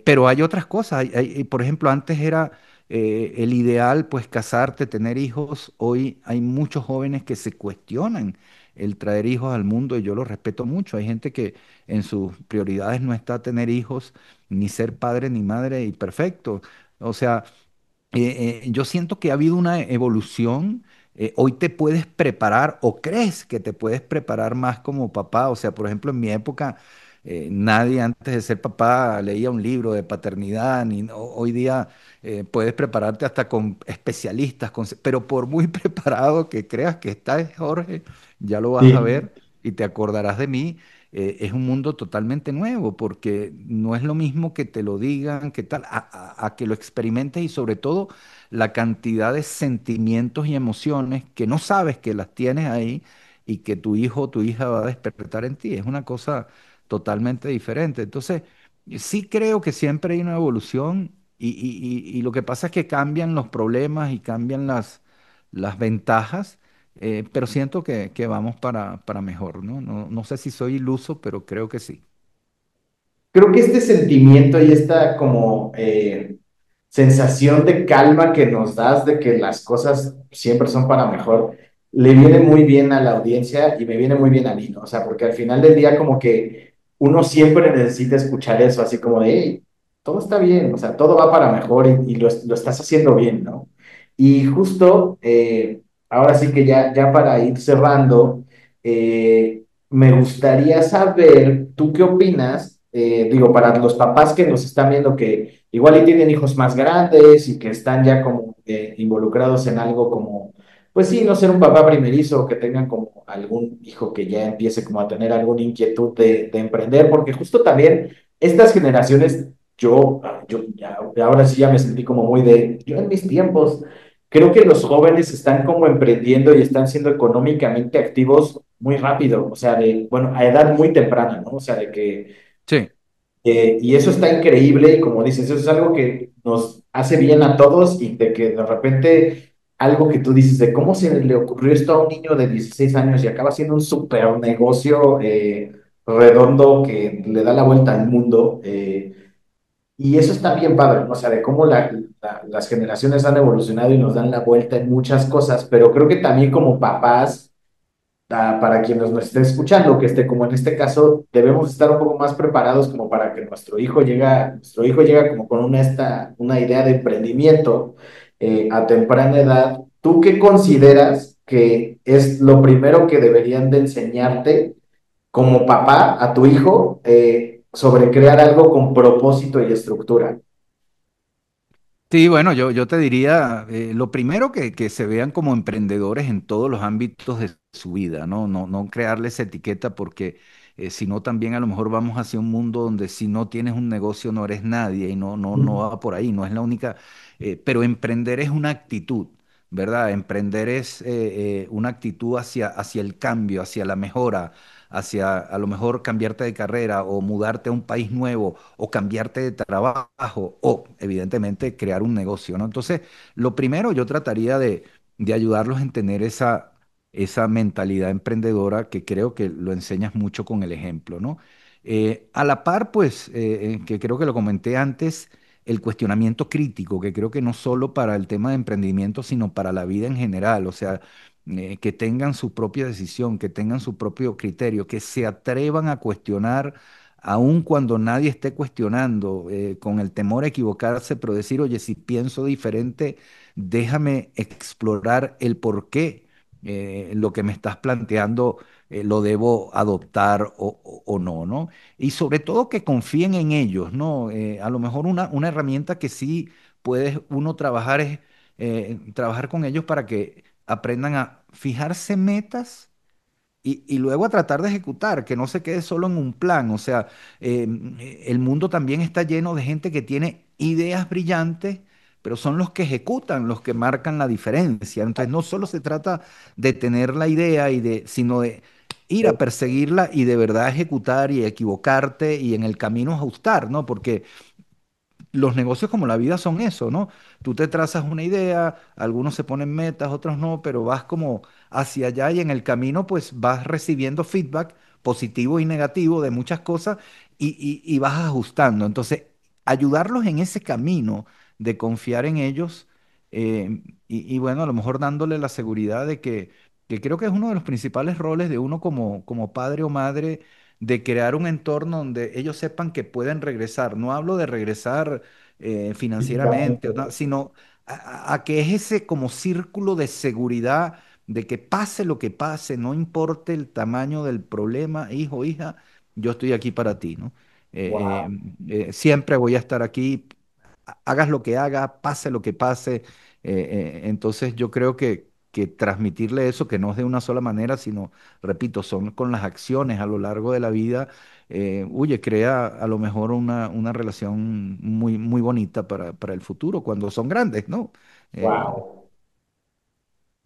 Pero hay otras cosas. Por ejemplo, antes era el ideal, pues casarte, tener hijos. Hoy hay muchos jóvenes que se cuestionan el traer hijos al mundo y yo lo respeto mucho. Hay gente que en sus prioridades no está tener hijos, ni ser padre ni madre y perfecto. O sea, yo siento que ha habido una evolución. Hoy te puedes preparar o crees que te puedes preparar más como papá. O sea, por ejemplo, en mi época, nadie antes de ser papá leía un libro de paternidad. Hoy día puedes prepararte hasta con especialistas, pero por muy preparado que creas que estás, Jorge, ya lo vas a
Sí.
ver y te acordarás de mí. Es un mundo totalmente nuevo porque no es lo mismo que te lo digan, que tal, a que lo experimentes y sobre todo la cantidad de sentimientos y emociones que no sabes que las tienes ahí y que tu hijo o tu hija va a despertar en ti. Es una cosa totalmente diferente. Entonces, sí creo que siempre hay una evolución y lo que pasa es que cambian los problemas y cambian las ventajas, pero siento que vamos para mejor, ¿no? No sé si soy iluso, pero creo que sí.
Creo que este sentimiento y esta como sensación de calma que nos das de que las cosas siempre son para mejor, le viene muy bien a la audiencia y me viene muy bien a mí, ¿no? O sea, porque al final del día como que uno siempre necesita escuchar eso, así como de, hey, todo está bien, o sea, todo va para mejor y lo estás haciendo bien, ¿no? Y justo, ahora sí que ya para ir cerrando, me gustaría saber, ¿tú qué opinas? Digo, para los papás que nos están viendo que igual y tienen hijos más grandes y que están ya como involucrados en algo como, pues sí, no ser un papá primerizo, o que tengan como algún hijo que ya empiece como a tener alguna inquietud de emprender, porque justo también estas generaciones ahora sí ya me sentí como muy yo en mis tiempos, creo que los jóvenes están como emprendiendo y están siendo económicamente activos muy rápido, o sea, bueno, a edad muy temprana, ¿no? O sea, de que
Sí.
y eso está increíble y como dices, eso es algo que nos hace bien a todos y de que de repente algo que tú dices de cómo se le ocurrió esto a un niño de 16 años y acaba siendo un super negocio redondo que le da la vuelta al mundo. Y eso está bien padre, ¿no? O sea, de cómo las generaciones han evolucionado y nos dan la vuelta en muchas cosas, pero creo que también como papás para quienes nos esté escuchando, que esté como en este caso, debemos estar un poco más preparados como para que nuestro hijo llega como con una idea de emprendimiento a temprana edad. ¿Tú qué consideras que es lo primero que deberían de enseñarte como papá a tu hijo sobre crear algo con propósito y estructura?
Sí, bueno, yo te diría, lo primero que se vean como emprendedores en todos los ámbitos de su vida, ¿no? No crearles etiqueta porque si no también a lo mejor vamos hacia un mundo donde si no tienes un negocio no eres nadie y no va por ahí, no es la única, pero emprender es una actitud, ¿verdad? Emprender es una actitud hacia el cambio, hacia la mejora, hacia a lo mejor cambiarte de carrera o mudarte a un país nuevo o cambiarte de trabajo o evidentemente crear un negocio, ¿no? Entonces, lo primero yo trataría de ayudarlos en tener esa mentalidad emprendedora que creo que lo enseñas mucho con el ejemplo, ¿no? A la par, pues, que creo que lo comenté antes, el cuestionamiento crítico, que creo que no solo para el tema de emprendimiento, sino para la vida en general, o sea, que tengan su propia decisión, que tengan su propio criterio, que se atrevan a cuestionar aun cuando nadie esté cuestionando, con el temor a equivocarse, pero decir, oye, si pienso diferente, déjame explorar el por qué lo que me estás planteando lo debo adoptar o no, ¿no? Y sobre todo que confíen en ellos, ¿no? A lo mejor una herramienta que sí puedes uno trabajar es trabajar con ellos para que aprendan a fijarse metas y luego a tratar de ejecutar, que no se quede solo en un plan. O sea, el mundo también está lleno de gente que tiene ideas brillantes, pero son los que ejecutan, los que marcan la diferencia. Entonces, no solo se trata de tener la idea sino de ir a perseguirla y de verdad ejecutar y equivocarte y en el camino ajustar, ¿no? Porque los negocios como la vida son eso, ¿no? Tú te trazas una idea, algunos se ponen metas, otros no, pero vas como hacia allá y en el camino pues vas recibiendo feedback positivo y negativo de muchas cosas y vas ajustando. Entonces, ayudarlos en ese camino de confiar en ellos y bueno, a lo mejor dándole la seguridad de que creo que es uno de los principales roles de uno como padre o madre de crear un entorno donde ellos sepan que pueden regresar. No hablo de regresar financieramente, o nada, sino a que es ese como círculo de seguridad de que pase lo que pase, no importe el tamaño del problema, hijo, hija, yo estoy aquí para ti, ¿no?
Wow.
Siempre voy a estar aquí, hagas lo que hagas, pase lo que pase. Entonces yo creo que transmitirle eso, que no es de una sola manera, sino, repito, son con las acciones a lo largo de la vida, oye, crea a lo mejor una relación muy bonita para el futuro, cuando son grandes, ¿no? Eh,
Wow.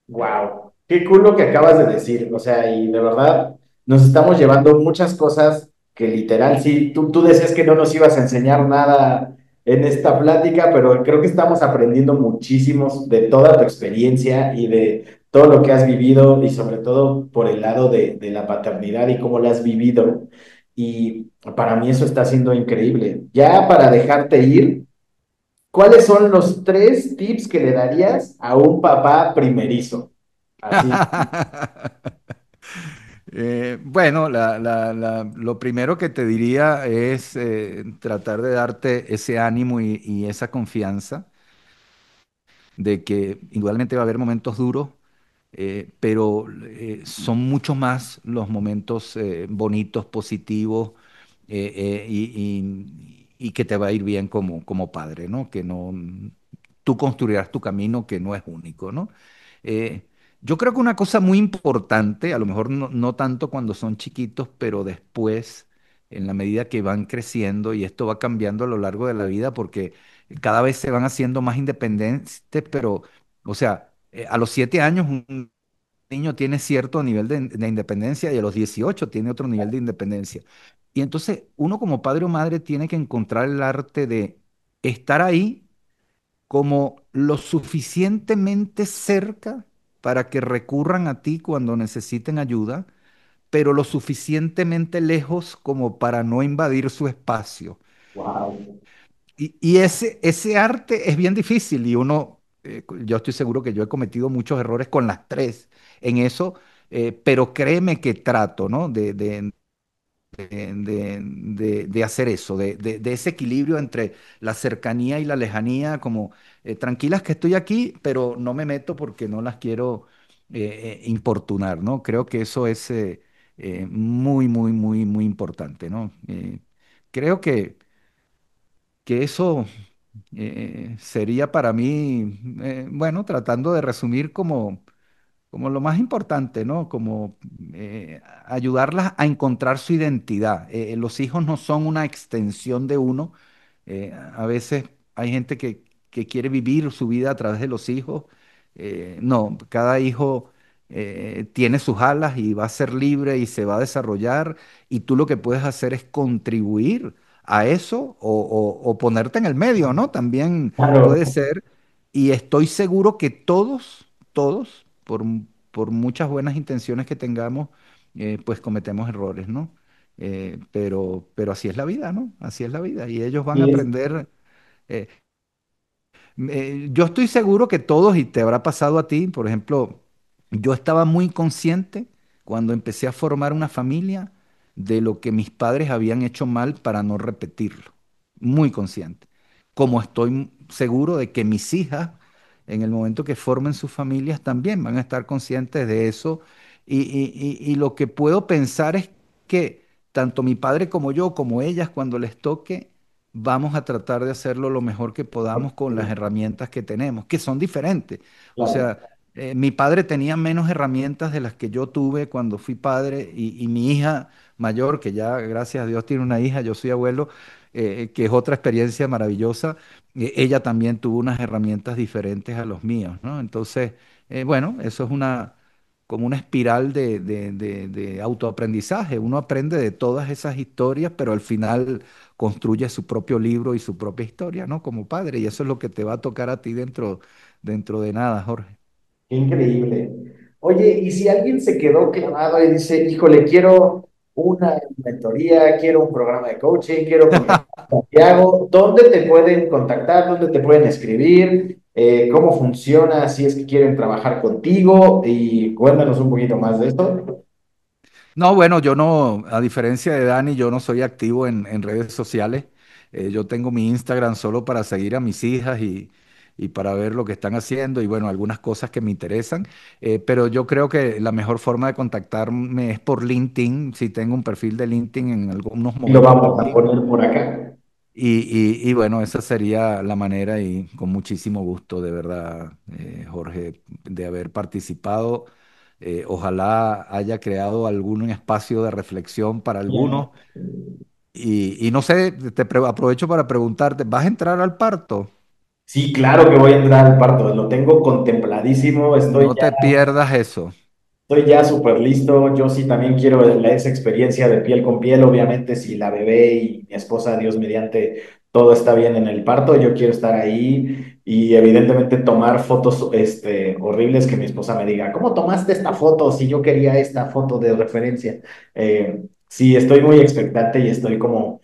Wow, qué cool lo que acabas de decir. O sea, y de verdad nos estamos llevando muchas cosas que literal, sí, tú decías que no nos ibas a enseñar nada en esta plática, pero creo que estamos aprendiendo muchísimo de toda tu experiencia y de todo lo que has vivido y sobre todo por el lado de la paternidad y cómo la has vivido. Y para mí eso está siendo increíble. Ya para dejarte ir. ¿Cuáles son los tres tips que le darías a un papá primerizo? Así.
Bueno, lo primero que te diría es tratar de darte ese ánimo y esa confianza de que igualmente va a haber momentos duros, pero son mucho más los momentos bonitos, positivos y que te va a ir bien como padre, ¿no? Que no, tú construirás tu camino que no es único, ¿no? Eh, yo creo que una cosa muy importante, a lo mejor no tanto cuando son chiquitos, pero después, en la medida que van creciendo y esto va cambiando a lo largo de la vida porque cada vez se van haciendo más independientes, pero, o sea, a los 7 años un niño tiene cierto nivel de independencia y a los 18 tiene otro nivel de independencia. Y entonces uno como padre o madre tiene que encontrar el arte de estar ahí como lo suficientemente cerca para que recurran a ti cuando necesiten ayuda, pero lo suficientemente lejos como para no invadir su espacio.
Wow.
Y ese arte es bien difícil y uno, yo estoy seguro que yo he cometido muchos errores con las tres en eso, pero créeme que trato, ¿no? De hacer eso, de ese equilibrio entre la cercanía y la lejanía, como tranquilas que estoy aquí, pero no me meto porque no las quiero importunar, ¿no? Creo que eso es muy, muy, muy, muy importante, ¿no? Creo que eso sería para mí, bueno, tratando de resumir como lo más importante, ¿no? Como ayudarlas a encontrar su identidad. Los hijos no son una extensión de uno. A veces hay gente que quiere vivir su vida a través de los hijos. No, cada hijo tiene sus alas y va a ser libre y se va a desarrollar y tú lo que puedes hacer es contribuir a eso o ponerte en el medio, ¿no? También puede
Claro.
ser. Y estoy seguro que todos, por muchas buenas intenciones que tengamos, pues cometemos errores, ¿no? Pero así es la vida, ¿no? Así es la vida. Y ellos van a
Y es,
aprender. eh, yo estoy seguro que todos, y te habrá pasado a ti, por ejemplo, yo estaba muy consciente cuando empecé a formar una familia de lo que mis padres habían hecho mal para no repetirlo. Muy consciente. Como estoy seguro de que mis hijas, en el momento que formen sus familias, también van a estar conscientes de eso. Y lo que puedo pensar es que tanto mi padre como yo, como ellas, cuando les toque, vamos a tratar de hacerlo lo mejor que podamos con las herramientas que tenemos, que son diferentes. O
claro.
sea, mi padre tenía menos herramientas de las que yo tuve cuando fui padre y mi hija mayor, que ya gracias a Dios tiene una hija, yo soy abuelo, que es otra experiencia maravillosa, ella también tuvo unas herramientas diferentes a los míos, ¿no? Entonces, bueno, eso es como una espiral de autoaprendizaje. Uno aprende de todas esas historias, pero al final construye su propio libro y su propia historia, ¿no? Como padre, y eso es lo que te va a tocar a ti dentro de nada, Jorge.
Qué increíble. Oye, y si alguien se quedó clavado y dice, híjole, quiero una mentoría, quiero un programa de coaching, quiero conocer a Santiago, ¿dónde te pueden contactar? ¿Dónde te pueden escribir? ¿Cómo funciona si es que quieren trabajar contigo? Y cuéntanos un poquito más de esto.
No, bueno, yo no, a diferencia de Dani, yo no soy activo en redes sociales. Yo tengo mi Instagram solo para seguir a mis hijas y para ver lo que están haciendo y bueno, algunas cosas que me interesan. Pero yo creo que la mejor forma de contactarme es por LinkedIn. Si tengo un perfil de LinkedIn, en algunos
Y lo
momentos
vamos a
publico.
poner por acá.
Y bueno, esa sería la manera y con muchísimo gusto, de verdad, Jorge, de haber participado. Ojalá haya creado algún espacio de reflexión para algunos. Y no sé, aprovecho para preguntarte, ¿vas a entrar al parto?
Sí, claro que voy a entrar al parto, lo tengo contempladísimo,
No te pierdas eso.
estoy ya súper listo. Yo sí también quiero esa experiencia de piel con piel. Obviamente, si la bebé y mi esposa, Dios mediante, todo está bien en el parto, yo quiero estar ahí y evidentemente tomar fotos horribles que mi esposa me diga, ¿cómo tomaste esta foto si yo quería esta foto de referencia? Sí, estoy muy expectante y estoy como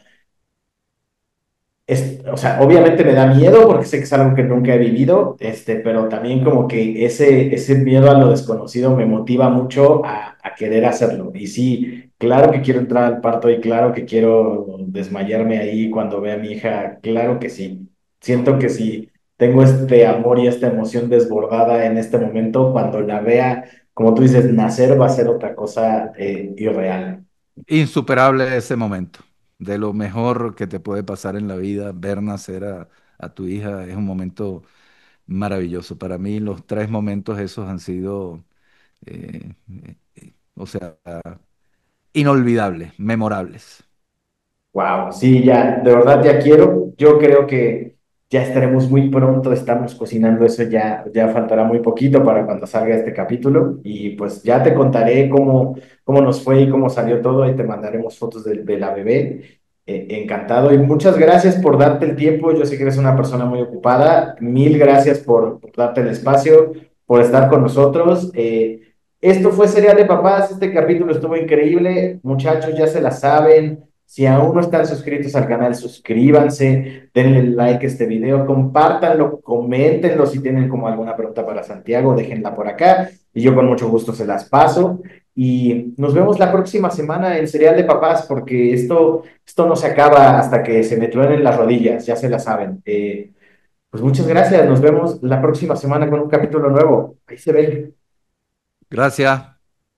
o sea, obviamente me da miedo porque sé que es algo que nunca he vivido, pero también como que ese miedo a lo desconocido me motiva mucho a querer hacerlo. Y sí, claro que quiero entrar al parto y claro que quiero desmayarme ahí cuando vea a mi hija, claro que sí. Siento que si tengo este amor y esta emoción desbordada en este momento, cuando la vea, como tú dices, nacer va a ser otra cosa irreal.
Insuperable ese momento. De lo mejor que te puede pasar en la vida, ver nacer a tu hija es un momento maravilloso. Para mí los tres momentos esos han sido, o sea, inolvidables, memorables.
Wow, sí, ya, de verdad ya quiero. Yo creo que ya estaremos muy pronto, estamos cocinando eso, ya faltará muy poquito para cuando salga este capítulo y pues ya te contaré cómo nos fue y cómo salió todo y te mandaremos fotos de la bebé. Encantado y muchas gracias por darte el tiempo. Yo sé que eres una persona muy ocupada. Mil gracias por darte el espacio, por estar con nosotros. Esto fue Serial de Papás. Este capítulo estuvo increíble. Muchachos, ya se la saben. Si aún no están suscritos al canal, suscríbanse, denle like a este video, compártanlo, coméntenlo si tienen como alguna pregunta para Santiago, déjenla por acá y yo con mucho gusto se las paso. Y nos vemos la próxima semana en Serial de Papás, porque esto no se acaba hasta que se me truenen las rodillas, ya se la saben. Pues muchas gracias, nos vemos la próxima semana con un capítulo nuevo. Ahí se ven.
Gracias.